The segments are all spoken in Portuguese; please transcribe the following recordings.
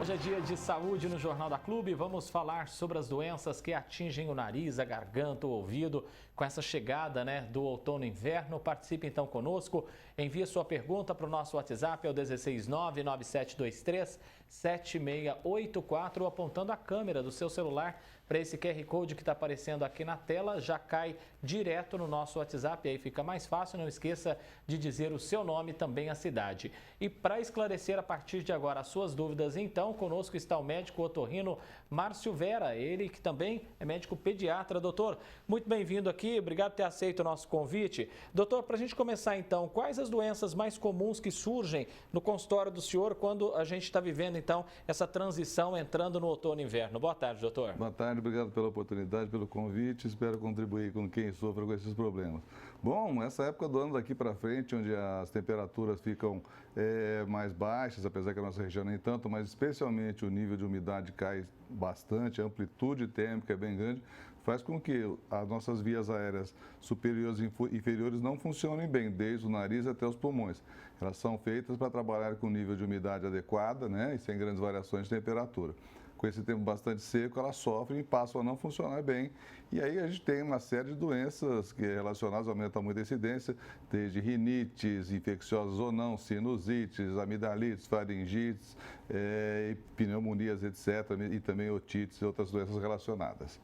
Hoje é dia de saúde no Jornal da Clube. Vamos falar sobre as doenças que atingem o nariz, a garganta, o ouvido. Com essa chegada do outono e inverno, participe então conosco. Envie sua pergunta para o nosso WhatsApp, é o 16997237684, apontando a câmera do seu celular para esse QR Code que está aparecendo aqui na tela. Já cai direto no nosso WhatsApp, aí fica mais fácil. Não esqueça de dizer o seu nome e também a cidade. E para esclarecer a partir de agora as suas dúvidas, então, conosco está o médico otorrino Márcio Vera, ele que também é médico pediatra. Doutor, muito bem-vindo aqui, obrigado por ter aceito o nosso convite. Doutor, para a gente começar então, quais as doenças mais comuns que surgem no consultório do senhor quando a gente está vivendo então essa transição entrando no outono e inverno? Boa tarde, doutor. Boa tarde, obrigado pela oportunidade, pelo convite, espero contribuir com quem sofre com esses problemas. Bom, essa época do ano daqui para frente, onde as temperaturas ficam mais baixas, apesar que a nossa região nem tanto, mas especialmente o nível de umidade cai bastante, a amplitude térmica é bem grande, faz com que as nossas vias aéreas superiores e inferiores não funcionem bem, desde o nariz até os pulmões. Elas são feitas para trabalhar com nível de umidade adequada, e sem grandes variações de temperatura. Com esse tempo bastante seco, elas sofrem e passam a não funcionar bem. E aí a gente tem uma série de doenças que relacionadas, aumenta muito a incidência, desde rinites, infecciosas ou não, sinusites, amidalites, faringites, pneumonias, etc. E também otites e outras doenças relacionadas.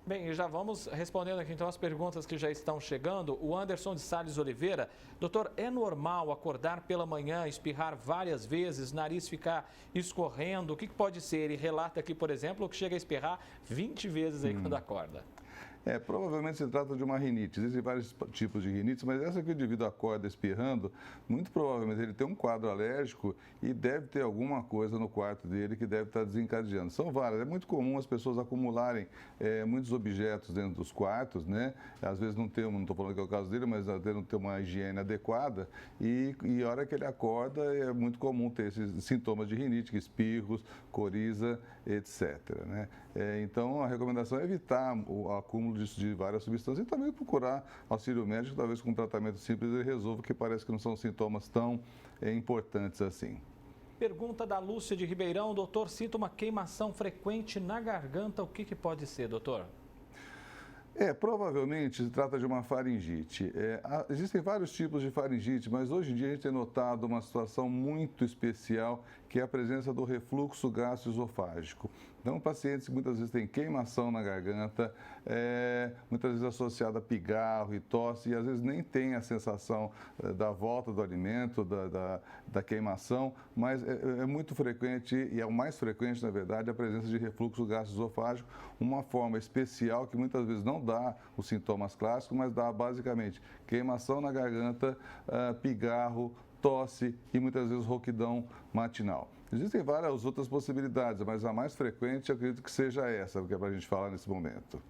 Bem, e já vamos respondendo aqui então as perguntas que já estão chegando. O Anderson de Salles Oliveira: doutor, é normal acordar pela manhã, espirrar várias vezes, nariz ficar escorrendo? O que pode ser? Ele relata aqui, por exemplo, que chega a espirrar 20 vezes aí quando acorda. Provavelmente se trata de uma rinite. Existem vários tipos de rinite, mas essa que o indivíduo acorda espirrando, muito provavelmente ele tem um quadro alérgico e deve ter alguma coisa no quarto dele que deve estar desencadeando. São várias. É muito comum as pessoas acumularem muitos objetos dentro dos quartos, Às vezes não estou falando que é o caso dele, mas às vezes não tem uma higiene adequada e a hora que ele acorda é muito comum ter esses sintomas de rinite, espirros, coriza, etc. Então a recomendação é evitar o acúmulo de várias substâncias e também procurar auxílio médico, talvez com um tratamento simples ele resolva, que parece que não são sintomas tão importantes assim. Pergunta da Lúcia de Ribeirão: doutor, sinto uma queimação frequente na garganta, o que pode ser, doutor? Provavelmente se trata de uma faringite. Existem vários tipos de faringite, mas hoje em dia a gente tem notado uma situação muito especial, que é a presença do refluxo gastroesofágico. Então, pacientes que muitas vezes têm queimação na garganta, muitas vezes associada a pigarro e tosse, e às vezes nem tem a sensação da volta do alimento, da queimação, mas é muito frequente, e é o mais frequente, na verdade, a presença de refluxo gastroesofágico, uma forma especial que muitas vezes não dá os sintomas clássicos, mas dá basicamente queimação na garganta, pigarro, tosse e muitas vezes rouquidão matinal. Existem várias outras possibilidades, mas a mais frequente eu acredito que seja essa, que é para a gente falar nesse momento.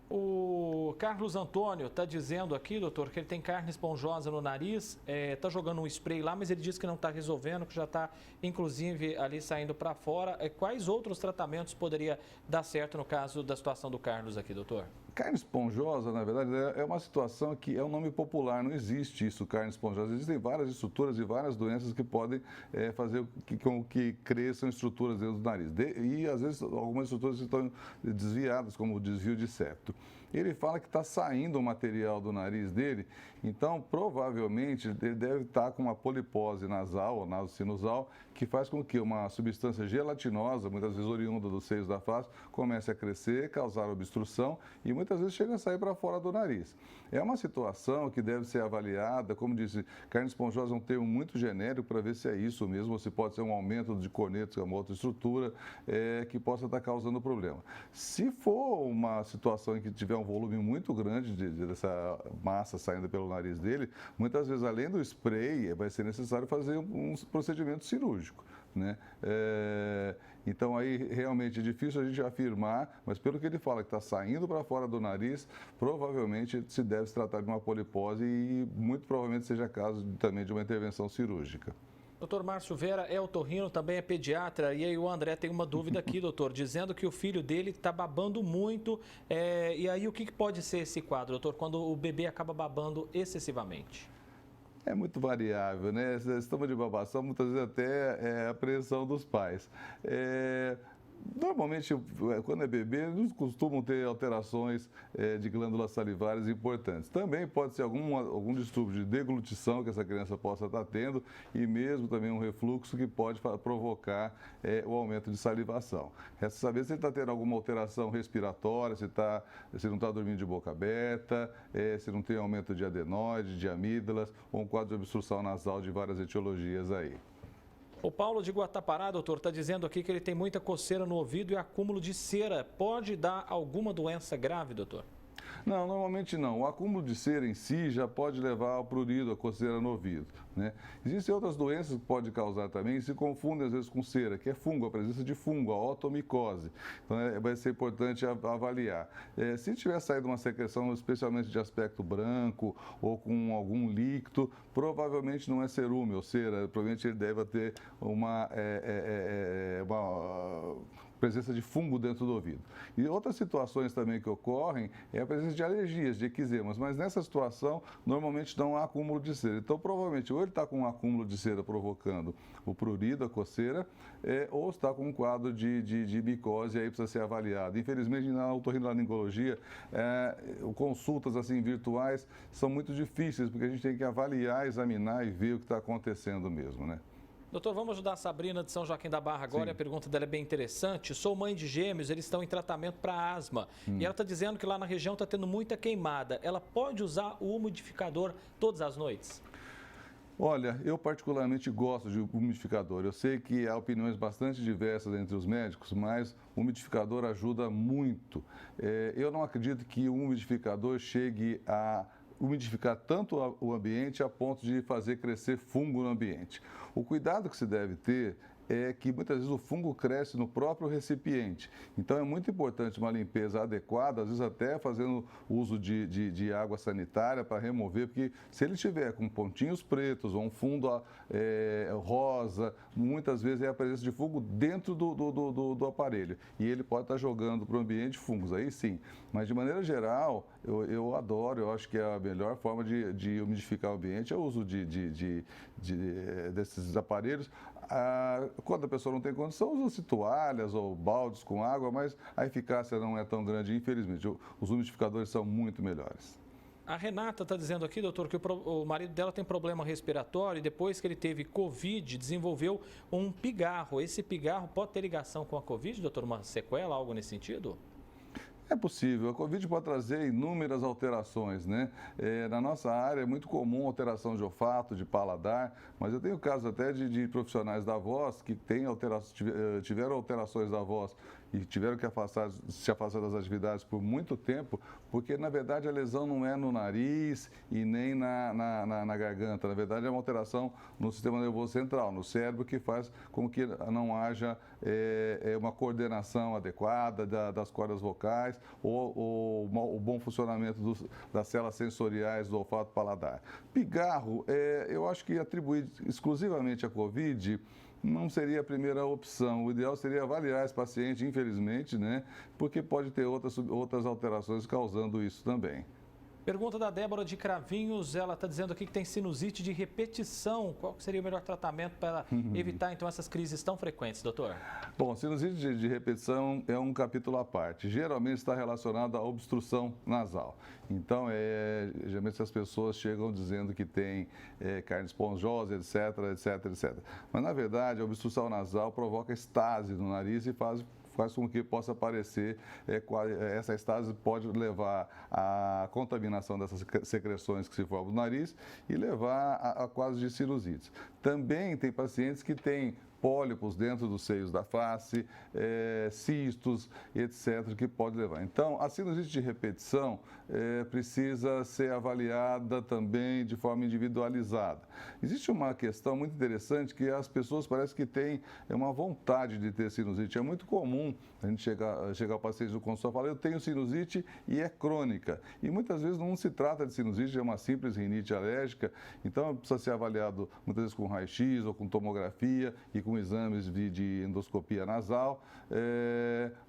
O Carlos Antônio está dizendo aqui, doutor, que ele tem carne esponjosa no nariz, está jogando um spray lá, mas ele diz que não está resolvendo, que já está, inclusive, ali saindo para fora. Quais outros tratamentos poderia dar certo no caso da situação do Carlos aqui, doutor? Carne esponjosa, na verdade, é uma situação que é um nome popular, não existe isso, carne esponjosa. Existem várias estruturas e várias doenças que podem fazer com que cresçam estruturas dentro do nariz. E, às vezes, algumas estruturas estão desviadas, como o desvio de septo. Ele fala que está saindo o material do nariz dele, então, provavelmente, ele deve estar com uma polipose nasal ou nasosinusal, que faz com que uma substância gelatinosa, muitas vezes oriunda dos seios da face, comece a crescer, causar obstrução e muitas vezes chega a sair para fora do nariz. É uma situação que deve ser avaliada, como disse, carne esponjosa é um termo muito genérico para ver se é isso mesmo, ou se pode ser um aumento de cornetos, que é uma outra estrutura, que possa estar causando problema. Se for uma situação em que tiver um volume muito grande dessa massa saindo pelo nariz dele, muitas vezes, além do spray, vai ser necessário fazer um procedimento cirúrgico. Então, aí realmente é difícil a gente afirmar, mas pelo que ele fala que está saindo para fora do nariz, provavelmente se deve se tratar de uma polipose e muito provavelmente seja caso também de uma intervenção cirúrgica. Doutor Márcio Vera é otorrino, também é pediatra. E aí o André tem uma dúvida aqui, doutor, dizendo que o filho dele está babando muito. E aí o que pode ser esse quadro, doutor, quando o bebê acaba babando excessivamente? É muito variável, né? Estamos de babação, muitas vezes até é a apreensão dos pais. Normalmente, quando é bebê, eles costumam ter alterações de glândulas salivares importantes. Também pode ser algum distúrbio de deglutição que essa criança possa estar tendo e mesmo também um refluxo que pode provocar o aumento de salivação. Resta saber se ele está tendo alguma alteração respiratória, se não está dormindo de boca aberta, se não tem aumento de adenoide, de amígdalas ou um quadro de obstrução nasal de várias etiologias aí. O Paulo de Guatapará, doutor, está dizendo aqui que ele tem muita coceira no ouvido e acúmulo de cera. Pode dar alguma doença grave, doutor? Não, normalmente não. O acúmulo de cera em si já pode levar ao prurido, a coceira no ouvido, né? Existem outras doenças que podem causar também e se confundem às vezes com cera, que é fungo, a presença de fungo, a otomicose. Então vai ser importante avaliar. Se tiver saído uma secreção, especialmente de aspecto branco ou com algum líquido, provavelmente não é cerume ou cera, provavelmente ele deve ter uma presença de fungo dentro do ouvido. E outras situações também que ocorrem é a presença de alergias, de eczemas, mas nessa situação normalmente não há acúmulo de cera. Então provavelmente ou ele está com um acúmulo de cera provocando o prurido, a coceira, ou está com um quadro de micose e aí precisa ser avaliado. Infelizmente na otorrinolaringologia, consultas assim virtuais são muito difíceis porque a gente tem que avaliar, examinar e ver o que está acontecendo mesmo, né? Doutor, vamos ajudar a Sabrina de São Joaquim da Barra agora. Sim. A pergunta dela é bem interessante. Sou mãe de gêmeos, eles estão em tratamento para asma. E ela está dizendo que lá na região está tendo muita queimada. Ela pode usar o umidificador todas as noites? Olha, eu particularmente gosto de umidificador. Eu sei que há opiniões bastante diversas entre os médicos, mas o umidificador ajuda muito. Eu não acredito que o umidificador chegue a umidificar tanto o ambiente a ponto de fazer crescer fungo no ambiente. O cuidado que se deve ter é que muitas vezes o fungo cresce no próprio recipiente. Então é muito importante uma limpeza adequada, às vezes até fazendo uso de água sanitária para remover, porque se ele estiver com pontinhos pretos ou um fundo rosa, muitas vezes é a presença de fungo dentro do aparelho. E ele pode estar jogando para o ambiente fungos, aí sim. Mas de maneira geral, eu adoro, eu acho que a melhor forma de umidificar o ambiente é o uso desses aparelhos. Quando a pessoa não tem condição, usa-se toalhas ou baldes com água, mas a eficácia não é tão grande, infelizmente. Os umidificadores são muito melhores. A Renata está dizendo aqui, doutor, que o marido dela tem problema respiratório e depois que ele teve Covid, desenvolveu um pigarro. Esse pigarro pode ter ligação com a Covid, doutor? Uma sequela, algo nesse sentido? É possível. A Covid pode trazer inúmeras alterações, né? Na nossa área é muito comum alteração de olfato, de paladar, mas eu tenho casos até de profissionais da voz que tiveram alterações da voz e tiveram que se afastar das atividades por muito tempo, porque na verdade a lesão não é no nariz e nem na garganta. Na verdade é uma alteração no sistema nervoso central, no cérebro, que faz com que não haja uma coordenação adequada das cordas vocais ou o bom funcionamento das células sensoriais do olfato paladar. Pigarro, eu acho que atribuir exclusivamente à Covid não seria a primeira opção. O ideal seria avaliar esse paciente, infelizmente, né? Porque pode ter outras alterações causando isso também. Pergunta da Débora de Cravinhos, ela está dizendo aqui que tem sinusite de repetição. Qual seria o melhor tratamento para evitar, então, essas crises tão frequentes, doutor? Bom, sinusite de repetição é um capítulo à parte. Geralmente está relacionado à obstrução nasal. Então, geralmente as pessoas chegam dizendo que tem carne esponjosa, etc, etc, etc. Mas, na verdade, a obstrução nasal provoca estase no nariz e faz com que possa aparecer, essa estase pode levar à contaminação dessas secreções que se formam no nariz e levar a quadros de sinusites. Também tem pacientes que têm pólipos dentro dos seios da face, cistos, etc., que pode levar. Então, a sinusite de repetição precisa ser avaliada também de forma individualizada. Existe uma questão muito interessante que as pessoas parecem que têm uma vontade de ter sinusite. É muito comum a gente chegar ao paciente no consultório e falar, eu tenho sinusite e é crônica. E muitas vezes não se trata de sinusite, é uma simples rinite alérgica, então precisa ser avaliado muitas vezes com raio-x ou com tomografia e com exames de endoscopia nasal,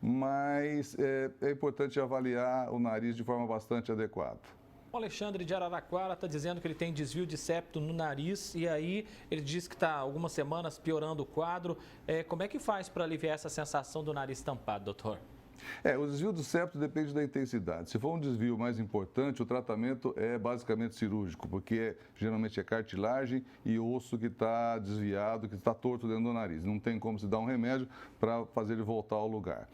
mas é importante avaliar o nariz de forma bastante adequada. O Alexandre de Araraquara está dizendo que ele tem desvio de septo no nariz e aí ele diz que está algumas semanas piorando o quadro. Como é que faz para aliviar essa sensação do nariz tampado, doutor? O desvio do septo depende da intensidade. Se for um desvio mais importante, o tratamento é basicamente cirúrgico, porque geralmente é cartilagem e osso que está desviado, que está torto dentro do nariz. Não tem como se dar um remédio para fazer ele voltar ao lugar.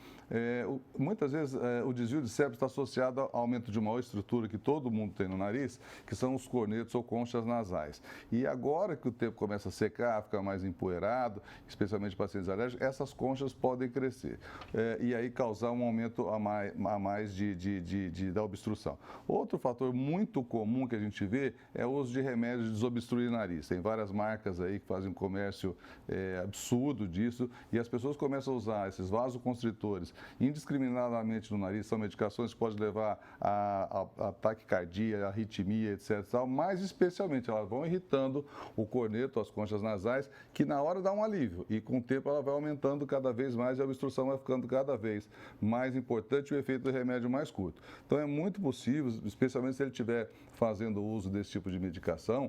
Muitas vezes o desvio de septo está associado ao aumento de uma estrutura que todo mundo tem no nariz, que são os cornetos ou conchas nasais. E agora que o tempo começa a secar, fica mais empoeirado, especialmente pacientes alérgicos, essas conchas podem crescer e aí causar um aumento a mais da obstrução. Outro fator muito comum que a gente vê é o uso de remédios de desobstruir nariz. Tem várias marcas aí que fazem um comércio absurdo disso e as pessoas começam a usar esses vasoconstritores indiscriminadamente no nariz. São medicações que podem levar a taquicardia, arritmia, etc. Mas especialmente elas vão irritando o corneto, as conchas nasais, que na hora dá um alívio e com o tempo ela vai aumentando cada vez mais e a obstrução vai ficando cada vez mais importante, o efeito do remédio mais curto. Então é muito possível, especialmente se ele estiver fazendo uso desse tipo de medicação,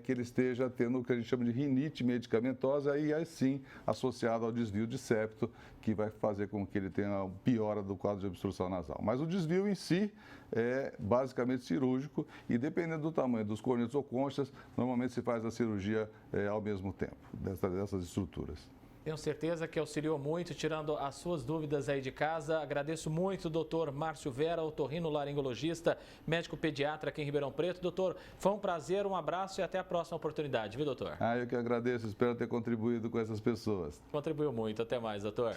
que ele esteja tendo o que a gente chama de rinite medicamentosa e aí sim associado ao desvio de septo, que vai fazer com que ele tenha piora do quadro de obstrução nasal. Mas o desvio em si é basicamente cirúrgico e dependendo do tamanho dos cornetos ou conchas, normalmente se faz a cirurgia ao mesmo tempo dessas estruturas. Tenho certeza que auxiliou muito, tirando as suas dúvidas aí de casa. Agradeço muito, doutor Márcio Vera, otorrinolaringologista, médico pediatra aqui em Ribeirão Preto. Doutor, foi um prazer, um abraço e até a próxima oportunidade, viu, doutor? Eu que agradeço, espero ter contribuído com essas pessoas. Contribuiu muito, até mais, doutor.